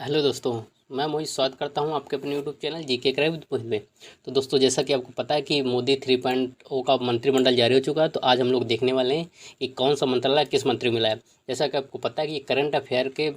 Hello दोस्तों। मैं मोहित स्वागत करता हूं आपके अपने YouTube channel GK crime with Mohit में। तो दोस्तों, जैसा कि आपको पता है कि मोदी 3.0 का मंत्रिमंडल जारी हो चुका है, तो आज हम लोग देखने वाले हैं कि कौन सा मंत्रालय किस मंत्री मिला है। जैसा कि आपको पता है कि करंट अफेयर के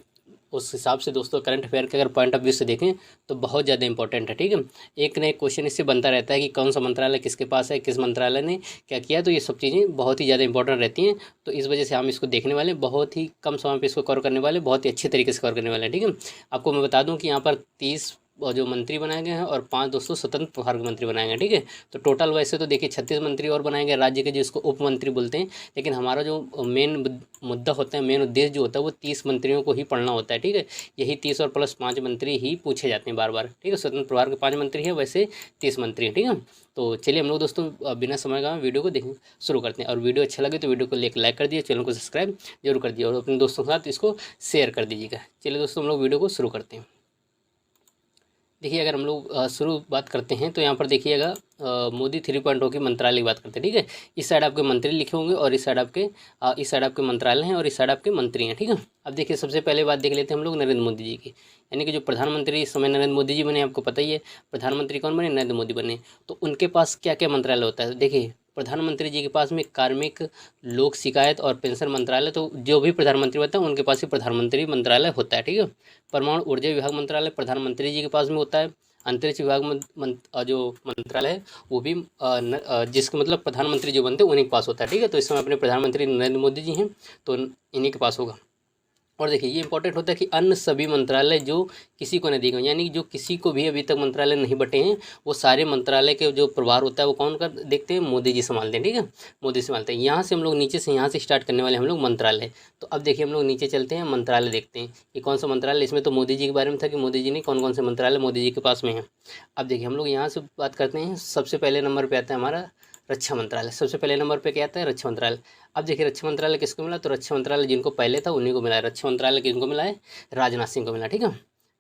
उस हिसाब से दोस्तों, करंट अफेयर के अगर पॉइंट ऑफ व्यू से देखें तो बहुत ज़्यादा इंपॉर्टेंट है। ठीक है, एक ना एक क्वेश्चन इससे बनता रहता है कि कौन सा मंत्रालय किसके पास है, किस मंत्रालय ने क्या किया। तो ये सब चीज़ें बहुत ही ज़्यादा इंपॉर्टेंट रहती हैं। तो इस वजह से हम इसको देखने वाले, बहुत ही कम समय पे इसको कवर करने वाले, बहुत ही अच्छे तरीके से कवर करने वाले हैं। ठीक है, आपको मैं बता दूं कि यहाँ पर 30 और जो मंत्री बनाए गए हैं और 5 दोस्तों स्वतंत्र प्रभार के मंत्री बनाए गए हैं। ठीक है, तो टोटल वैसे तो देखिए 36 मंत्री और बनाए गए राज्य के, जिसको उप मंत्री बोलते हैं। लेकिन हमारा जो मेन मुद्दा होता है, मेन उद्देश्य जो होता है, वो 30 मंत्रियों को ही पढ़ना होता है। ठीक है, यही 30 और प्लस 5 मंत्री ही पूछे जाते हैं बार बार। ठीक है, स्वतंत्र प्रभार के 5 मंत्री हैं, वैसे 30 मंत्री हैं। ठीक है, तो चलिए हम लोग दोस्तों बिना समय गवाए वीडियो को देखना शुरू करते हैं। और वीडियो अच्छा लगे तो वीडियो को एक लाइक कर दिए, चैनल को सब्सक्राइब जरूर कर दिए और अपने दोस्तों के साथ इसको शेयर कर दीजिएगा। चलिए दोस्तों, हम लोग वीडियो को शुरू करते हैं। देखिए, अगर हम लोग शुरू बात करते हैं तो यहाँ पर देखिएगा मोदी 3.0 की मंत्रालय की बात करते हैं। ठीक है, इस साइड आपके मंत्री लिखे होंगे और इस साइड आपके मंत्रालय हैं और इस साइड आपके मंत्री हैं। ठीक है, अब देखिए सबसे पहले बात देख लेते हैं हम लोग नरेंद्र मोदी जी की, यानी कि जो प्रधानमंत्री इस समय नरेंद्र मोदी जी बने, आपको पता ही है प्रधानमंत्री कौन बने, नरेंद्र मोदी बने। तो उनके पास क्या क्या मंत्रालय होता है। देखिए, प्रधानमंत्री जी के पास में कार्मिक, लोक शिकायत और पेंशन मंत्रालय, तो जो भी प्रधानमंत्री होता है उनके पास ही प्रधानमंत्री मंत्रालय होता है। ठीक है, परमाणु ऊर्जा विभाग मंत्रालय प्रधानमंत्री जी के पास में होता है। अंतरिक्ष विभाग जो मंत्रालय है वो भी जिसके मतलब प्रधानमंत्री जो बनते हैं उन्हीं के पास होता है। ठीक है, तो इस समय अपने प्रधानमंत्री नरेंद्र मोदी जी हैं, तो इन्हीं के पास होगा। और देखिए, ये इंपॉर्टेंट होता है कि अन्य सभी मंत्रालय जो किसी को नहीं दिए गए, यानी जो किसी को भी अभी तक मंत्रालय नहीं बटे हैं, वो सारे मंत्रालय के जो प्रभार होता है वो कौन कर देखते हैं, मोदी जी संभालते हैं। ठीक है, मोदी संभालते हैं। यहाँ से हम लोग नीचे से यहाँ से स्टार्ट करने वाले हम लोग मंत्रालय। तो अब देखिए हम लोग नीचे चलते हैं, मंत्रालय देखते हैं कि कौन सा मंत्रालय। इसमें तो मोदी जी के बारे में था कि मोदी जी ने कौन कौन से मंत्रालय मोदी जी के पास में है। अब देखिए हम लोग यहाँ से बात करते हैं, सबसे पहले नंबर पर आता है हमारा रक्षा मंत्रालय। सबसे पहले नंबर पे क्या आता है, रक्षा मंत्रालय। अब देखिए रक्षा मंत्रालय किसको मिला, तो रक्षा मंत्रालय जिनको पहले था उन्हीं को मिला है। रक्षा मंत्रालय किनको मिला है, राजनाथ सिंह को मिला। ठीक है,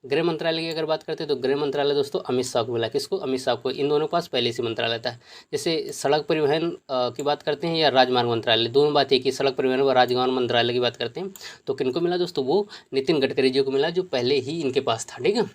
गृह मंत्रालय की अगर बात करते हैं तो गृह मंत्रालय दोस्तों अमित शाह को मिला। किसको, अमित शाह को। इन दोनों के पास पहले से मंत्रालय था। जैसे सड़क परिवहन की बात करते हैं या राजमार्ग मंत्रालय, दोनों बात एक ही, सड़क परिवहन व राजमार्ग मंत्रालय की बात करते हैं तो किनको मिला दोस्तों, वो नितिन गडकरी जी को मिला, जो पहले ही इनके पास था। ठीक है,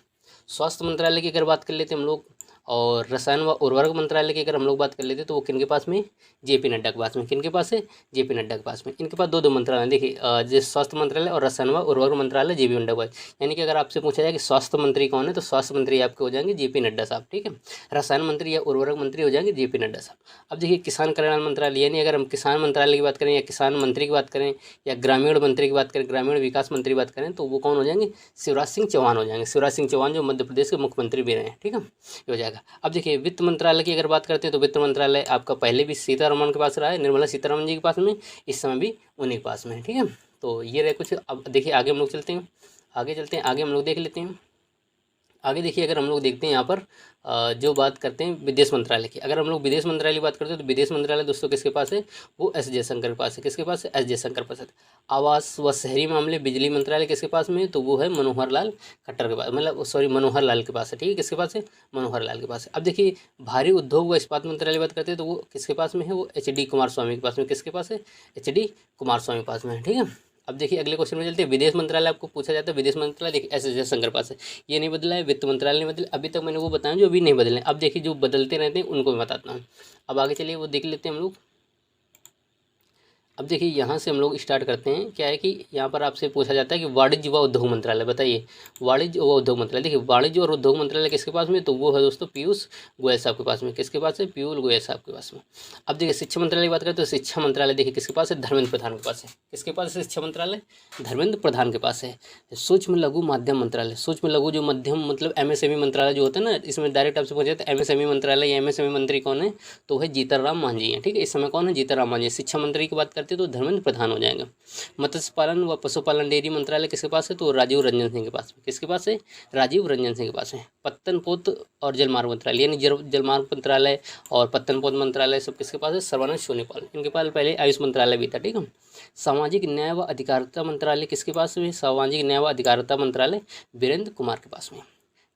स्वास्थ्य मंत्रालय की अगर बात कर लेते हैं हम लोग, और रसायन व उर्वरक मंत्रालय की अगर हम लोग बात कर लेते हैं तो वो किनके पास में, जेपी नड्डा के पास में। किनके पास है, जेपी नड्डा के पास में। इनके पास दो दो मंत्रालय देखिए, जैसे स्वास्थ्य मंत्रालय और रसायन व उर्वरक मंत्रालय जेपी नड्डा के पास। यानी कि अगर आपसे पूछा जाए कि स्वास्थ्य मंत्री कौन है, तो स्वास्थ्य मंत्री आपके हो जाएंगे जेपी नड्डा साहब। ठीक है, रसायन मंत्री या उर्वरक मंत्री हो जाएंगे जेपी नड्डा साहब। अब देखिए किसान कल्याण मंत्रालय, यानी अगर हम किसान मंत्रालय की बात करें या किसान मंत्री की बात करें या ग्रामीण मंत्री की बात करें, ग्रामीण विकास मंत्री की बात करें, तो वो कौन हो जाएंगे, शिवराज सिंह चौहान हो जाएंगे। शिवराज सिंह चौहान जो मध्य प्रदेश के मुख्यमंत्री भी रहे हैं। ठीक है, ये हो जाएगा। अब देखिए वित्त मंत्रालय की अगर बात करते हैं तो वित्त मंत्रालय आपका पहले भी सीतारमण के पास रहा है, निर्मला सीतारमण जी के पास में, इस समय भी उन्हीं के पास में है। ठीक है, तो ये रहे कुछ। अब देखिए आगे हम लोग चलते हैं, आगे चलते हैं, आगे हम लोग देख लेते हैं। आगे देखिए अगर हम लोग देखते हैं यहाँ पर जो बात करते हैं विदेश मंत्रालय की, अगर हम लोग विदेश मंत्रालय की बात करते हैं तो विदेश मंत्रालय दोस्तों किसके पास है, वो एस जयशंकर के पास है। किसके पास है, एस जयशंकर पास है। आवास व शहरी मामले बिजली मंत्रालय किसके पास में है, तो वो है मनोहर लाल खट्टर के पास, मतलब सॉरी मनोहर लाल के पास है। ठीक है, किसके पास है, मनोहर लाल के पास है। अब देखिए भारी उद्योग व इस्पात मंत्रालय की बात करते हैं तो वो किसके पास में है, वो एच डी कुमार स्वामी के पास में। किसके पास है, एच डी कुमार स्वामी के पास में है। ठीक है, अब देखिए अगले क्वेश्चन में चलते हैं। विदेश मंत्रालय आपको पूछा जाता है, विदेश मंत्रालय देखिए एस जयशंकर पास है, ये नहीं बदला है। वित्त मंत्रालय नहीं बदले, अभी तक मैंने वो बताया जो अभी नहीं बदले। अब देखिए जो बदलते रहते हैं उनको मैं बताता हूँ। अब आगे चलिए वो देख लेते हैं हम लोग। अब देखिए यहाँ से हम लोग स्टार्ट करते हैं। क्या है कि यहाँ पर आपसे पूछा जाता है कि वाणिज्य व उद्योग मंत्रालय बताइए, वाणिज्य व उद्योग मंत्रालय। देखिए वाणिज्य और उद्योग मंत्रालय किसके पास में, तो वो है दोस्तों पीयूष गोयल साहब के पास में। किसके पास है, पीयूष गोयल साहब के पास में। अब देखिए शिक्षा मंत्रालय की बात करें तो शिक्षा मंत्रालय देखिए किसके पास है, धर्मेंद्र प्रधान के पास है। किसके पास है शिक्षा मंत्रालय, धर्मेंद्र प्रधान के पास है। सूक्ष्म लघु माध्यम मंत्रालय, सूक्ष्म लघु जो मध्यम मतलब एमएसएमई मंत्रालय जो होता है ना, इसमें डायरेक्ट आपसे पूछा जाता है एमएसएमई मंत्रालय या एमएसएमई मंत्री कौन है, तो वह जीतन राम मांझी है। ठीक है, इस समय कौन है, जीतन राम मांझी। शिक्षा मंत्री की बात करते हैं तो धर्मेंद्र प्रधान हो जाएगा। मत्स्य पालन व पशुपालन डेयरी मंत्रालय किसके पास है, तो राजीव रंजन सिंह के पास में। किसके पास है, राजीव रंजन सिंह के पास है। पत्तन पोत और जलमार्ग मंत्रालय, यानी जलमार्ग मंत्रालय और पत्तन पोत मंत्रालय सब किसके पास है, सर्बानंद सोनोवाल। इनके पास पहले आयुष मंत्रालय भी था। ठीक है, सामाजिक न्याय व अधिकारिता मंत्रालय किसके पास में, सामाजिक न्याय व अधिकारिता मंत्रालय वीरेंद्र कुमार के पास में।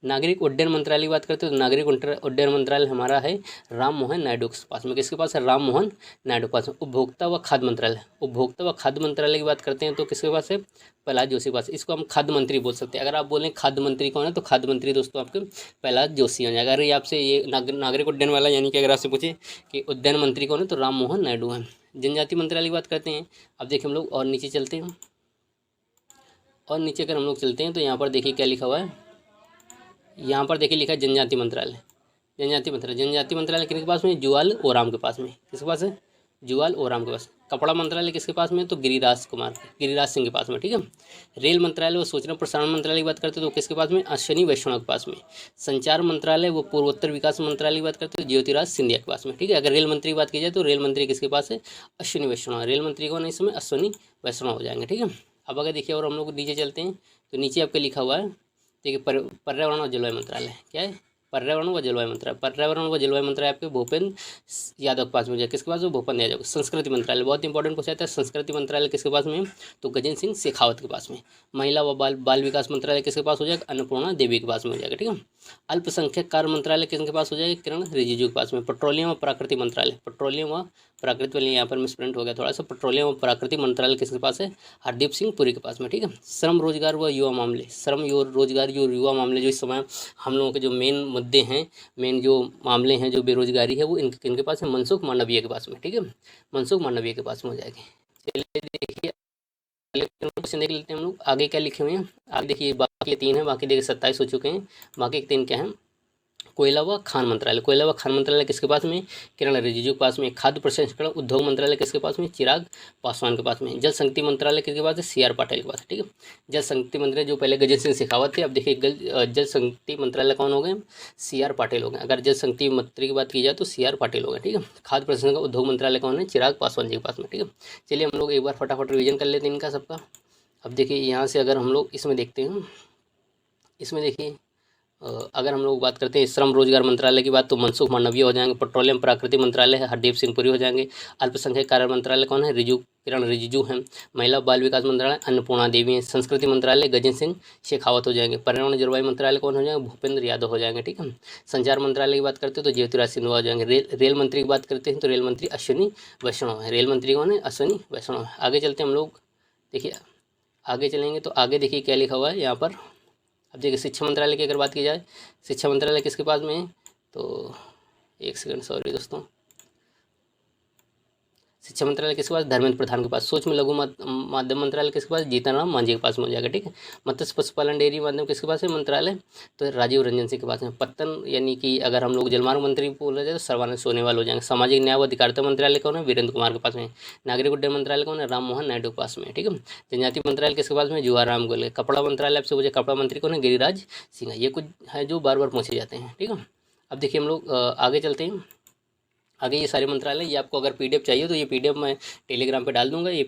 नागरिक उड्डयन मंत्रालय की बात करते हैं तो नागरिक उड्डयन मंत्रालय हमारा है राम मोहन नायडू के पास में। किसके पास है? राम मोहन नायडू के पास में। उपभोक्ता व खाद्य मंत्रालय, उपभोक्ता व खाद्य मंत्रालय की बात करते हैं तो किसके पास है? प्रहलाद जोशी के पास। इसको हम खाद्य मंत्री बोल सकते हैं। अगर आप बोलें खाद्य मंत्री कौन है तो खाद्य मंत्री दोस्तों आपके प्रहलाद जोशी हो जाएगा। अगर ये आपसे ये नागरिक उड्डयन वाला यानी कि अगर आपसे पूछे कि उड्डयन मंत्री कौन है तो राम मोहन नायडू है। जनजाति मंत्रालय की बात करते हैं। अब देखिए हम लोग और नीचे चलते हैं, और नीचे अगर हम लोग चलते हैं तो यहाँ पर देखिए क्या लिखा हुआ है। यहाँ पर देखिए लिखा है जनजाति मंत्रालय। जनजाति मंत्रालय किसके पास में? जुवाल ओराम के पास में। किसके पास है? जुवाल ओराम के पास। कपड़ा मंत्रालय किसके पास में? तो गिरिराज सिंह के पास में। ठीक है। रेल मंत्रालय व सूचना प्रसारण मंत्रालय की बात करते हैं तो किसके पास में? अश्विनी वैष्णव के पास में। संचार मंत्रालय व पूर्वोत्तर विकास मंत्रालय की बात करते हैं तो ज्योतिराज सिंधिया के पास में। ठीक है। अगर रेल मंत्री की बात की जाए तो रेल मंत्री किसके पास है? अश्विनी वैष्णव। रेल मंत्री कौन है इसमें? अश्विनी वैष्णव हो जाएंगे। ठीक है। अब अगर देखिए और हम लोग नीचे चलते हैं तो नीचे आपके लिखा हुआ है देखिए पर्यावरण और जलवायु मंत्रालय। क्या है? पर्यावरण व जलवायु मंत्रालय। पर्यावरण व जलवायु मंत्रालय आपके भूपेंद्र यादव के पास में जाए। किसके पास? भूपेंद्र यादव। संस्कृति मंत्रालय बहुत इंपॉर्टेंट पूछा जाता है। संस्कृति मंत्रालय किसके पास में? तो गजेंद्र सिंह शेखावत के पास में। महिला व बाल विकास मंत्रालय किसके पास हो जाएगा? अन्नपूर्णा देवी के पास में हो जाएगा। ठीक है। अल्पसंख्यक कार्य मंत्रालय किसके पास हो जाएगा? किरण रिजिजू के पास में। पेट्रोलियम व प्राकृतिक मंत्रालय, पेट्रोलियम व प्राकृतिक वाले यहाँ पर मिसप्रिंट हो गया थोड़ा सा। पेट्रोलियम व प्राकृतिक मंत्रालय किसके पास है? हरदीप सिंह पुरी के पास में। ठीक है। श्रम रोजगार व युवा मामले, रोजगार जो युवा मामले जो इस समय हम लोगों के जो मेन मुद्दे हैं, मेन जो मामले हैं, जो बेरोजगारी है वो इनके पास है? मनसुख मांडविया के पास में। ठीक है। मनसुख मांडविया के पास में हो जाएगी। चलिए देखिए क्वेश्चन देख लेते हैं हम लोग आगे क्या लिखे हुए हैं। आगे देखिए बाकी 3 है, बाकी देखिए 27 हो चुके हैं। बाकी 3 क्या है? कोयला व खान मंत्रालय। कोयला व खान मंत्रालय किसके पास में? किरण रिजिजू के पास में। खाद्य प्रसंस्करण उद्योग मंत्रालय किसके पास में? चिराग पासवान के पास में। जल शक्ति मंत्रालय किसके पास है? CR पाटिल के पास। ठीक है। जल शक्ति मंत्रालय जो पहले गजेंद्र सिंह शेखावत थे, अब देखिए जल शक्ति मंत्रालय कौन हो गए? CR पाटिल हो गए। अगर जल शक्ति मंत्री की बात की जाए तो CR पाटिल हो गए। ठीक है। खाद्य प्रसंस्करण उद्योग मंत्रालय कौन है? चिराग पासवान जी के पास में। ठीक है। चलिए हम लोग एक बार फटाफट रिविजन कर लेते हैं इनका सबका। अब देखिए यहाँ से अगर हम लोग इसमें देखते हैं, इसमें देखिए अगर हम लोग बात करते हैं श्रम रोजगार मंत्रालय की बात तो मनसुख मांडविया हो जाएंगे। पेट्रोलियम प्राकृतिक मंत्रालय है हरदीप सिंह पुरी हो जाएंगे। अल्पसंख्यक कार्य मंत्रालय कौन है? किरण रिजिजू हैं। महिला बाल विकास मंत्रालय अन्नपूर्णा देवी हैं। संस्कृति मंत्रालय गजेंद्र सिंह शेखावत हो जाएंगे। पर्यावरण जलवायु मंत्रालय कौन हो जाएंगे? भूपेंद्र यादव हो जाएंगे। ठीक है। संचार मंत्रालय की बात करते हैं तो ज्योतिराज सिंधिया हो जाएंगे। रेल मंत्री की बात करते हैं तो रेल मंत्री अश्विनी वैष्णव है। रेल मंत्री कौन है? अश्विनी वैष्णव है। आगे चलते हैं हम लोग, देखिए आगे चलेंगे तो आगे देखिए क्या लिखा हुआ है यहाँ पर। अब देखिए शिक्षा मंत्रालय की अगर बात की जाए, शिक्षा मंत्रालय किसके पास में है? तो एक सेकंड, सॉरी दोस्तों, शिक्षा मंत्रालय किसके पास? धर्मेंद्र प्रधान के पास। सूक्ष्म लघु माध्यम मंत्रालय किसके पास? जीतनराम मांझी के पास में हो जाएगा। ठीक है। मत्स्य पशुपालन डेयरी माध्यम किसके पास है मंत्रालय? तो राजीव रंजन सिंह के पास में। पत्तन यानी कि अगर हम लोग जलमार्ग मंत्री बोला जाए तो सर्वानंद सोनेवाल हो जाएंगे। सामाजिक न्याय व अधिकारिता मंत्रालय कौन है? वीरेंद्र कुमार के पास में। नागरिक उड्डयन मंत्रालय कौन है? राम मोहन नायडू के पास में। ठीक है। जनजाति मंत्रालय किसके पास में? जवाहर राम गोले। कपड़ा मंत्रालय आपसे पूछे, कपड़ा मंत्री कौन है? गिरिराज सिंह। ये कुछ है जो बार बार पूछे जाते हैं। ठीक है। अब देखिए हम लोग आगे चलते हैं। आगे ये सारे मंत्रालय, ये आपको अगर PDF चाहिए तो ये PDF मैं टेलीग्राम पे डाल दूंगा। ये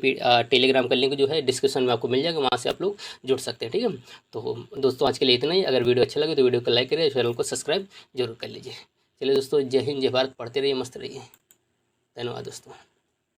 टेलीग्राम का लिंक जो है डिस्क्रिप्शन में आपको मिल जाएगा, वहाँ से आप लोग जुड़ सकते हैं। ठीक है। तो दोस्तों आज के लिए इतना ही। अगर वीडियो अच्छा लगे तो वीडियो को लाइक करिए, चैनल को सब्सक्राइब जरूर कर लीजिए। चलिए दोस्तों, जय हिंद जय भारत। पढ़ते रहिए, मस्त रहिए। धन्यवाद दोस्तों।